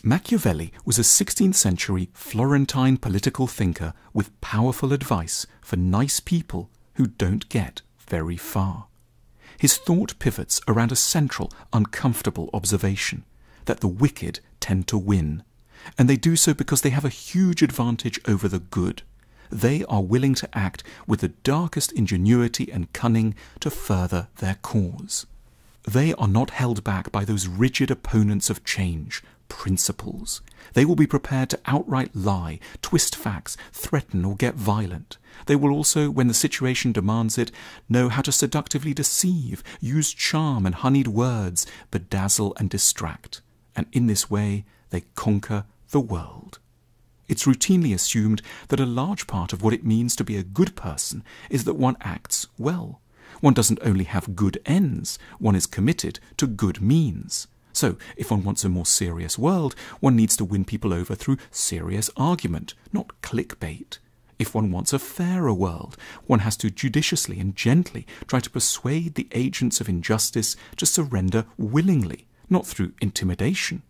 Machiavelli was a 16th century Florentine political thinker with powerful advice for nice people who don't get very far. His thought pivots around a central, uncomfortable observation, that the wicked tend to win, and they do so because they have a huge advantage over the good. They are willing to act with the darkest ingenuity and cunning to further their cause. They are not held back by those rigid opponents of change, principles. They will be prepared to outright lie, twist facts, threaten or get violent. They will also, when the situation demands it, know how to seductively deceive, use charm and honeyed words, bedazzle and distract. And in this way, they conquer the world. It's routinely assumed that a large part of what it means to be a good person is that one acts well. One doesn't only have good ends, one is committed to good means. So, if one wants a more serious world, one needs to win people over through serious argument, not clickbait. If one wants a fairer world, one has to judiciously and gently try to persuade the agents of injustice to surrender willingly, not through intimidation.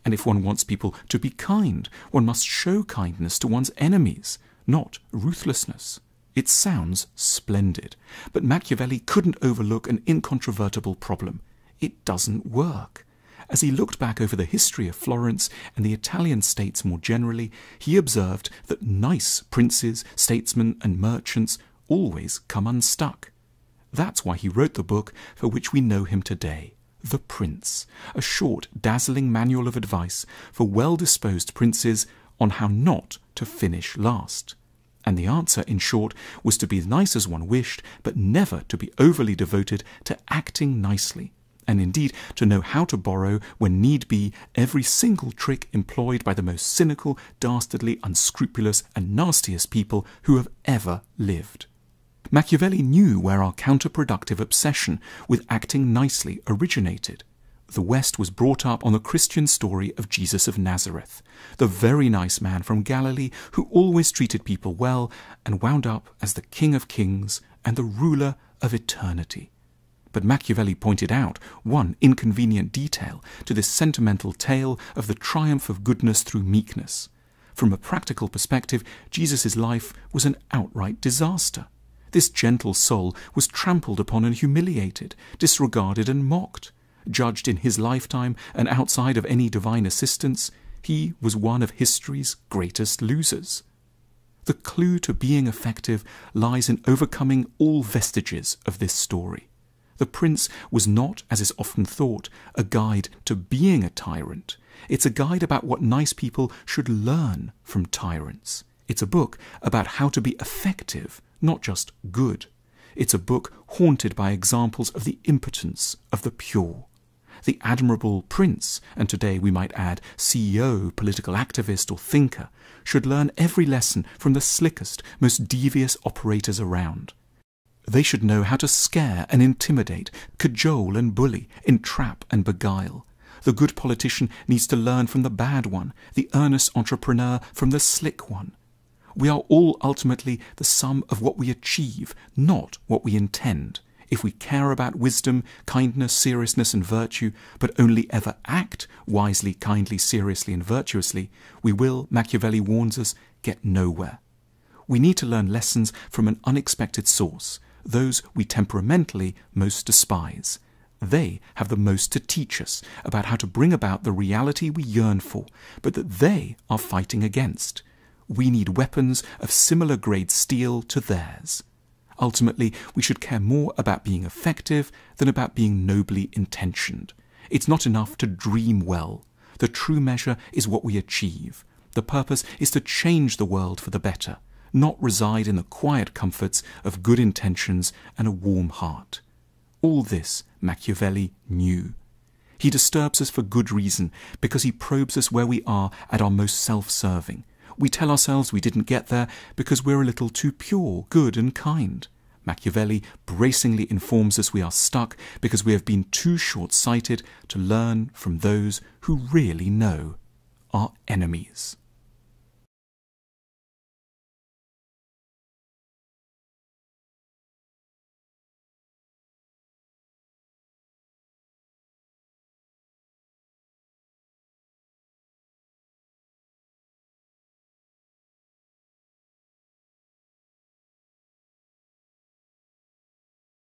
And if one wants people to be kind, one must show kindness to one's enemies, not ruthlessness. It sounds splendid, but Machiavelli couldn't overlook an incontrovertible problem. It doesn't work. As he looked back over the history of Florence and the Italian states more generally, he observed that nice princes, statesmen and merchants always come unstuck. That's why he wrote the book for which we know him today, The Prince, a short, dazzling manual of advice for well-disposed princes on how not to finish last. And the answer, in short, was to be as nice as one wished, but never to be overly devoted to acting nicely, and indeed to know how to borrow, when need be, every single trick employed by the most cynical, dastardly, unscrupulous, and nastiest people who have ever lived. Machiavelli knew where our counterproductive obsession with acting nicely originated. The West was brought up on the Christian story of Jesus of Nazareth, the very nice man from Galilee who always treated people well and wound up as the King of Kings and the ruler of eternity. But Machiavelli pointed out one inconvenient detail to this sentimental tale of the triumph of goodness through meekness. From a practical perspective, Jesus' life was an outright disaster. This gentle soul was trampled upon and humiliated, disregarded and mocked. Judged in his lifetime and outside of any divine assistance, he was one of history's greatest losers. The clue to being effective lies in overcoming all vestiges of this story. The Prince was not, as is often thought, a guide to being a tyrant. It's a guide about what nice people should learn from tyrants. It's a book about how to be effective, not just good. It's a book haunted by examples of the impotence of the pure. The admirable prince, and today we might add CEO, political activist or thinker, should learn every lesson from the slickest, most devious operators around. They should know how to scare and intimidate, cajole and bully, entrap and beguile. The good politician needs to learn from the bad one, the earnest entrepreneur from the slick one. We are all ultimately the sum of what we achieve, not what we intend. If we care about wisdom, kindness, seriousness and virtue, but only ever act wisely, kindly, seriously and virtuously, we will, Machiavelli warns us, get nowhere. We need to learn lessons from an unexpected source, those we temperamentally most despise. They have the most to teach us about how to bring about the reality we yearn for, but that they are fighting against. We need weapons of similar grade steel to theirs. Ultimately, we should care more about being effective than about being nobly intentioned. It's not enough to dream well. The true measure is what we achieve. The purpose is to change the world for the better, not reside in the quiet comforts of good intentions and a warm heart. All this Machiavelli knew. He disturbs us for good reason, because he probes us where we are at our most self-serving. We tell ourselves we didn't get there because we're a little too pure, good and kind. Machiavelli bracingly informs us we are stuck because we have been too short-sighted to learn from those who really know, our enemies.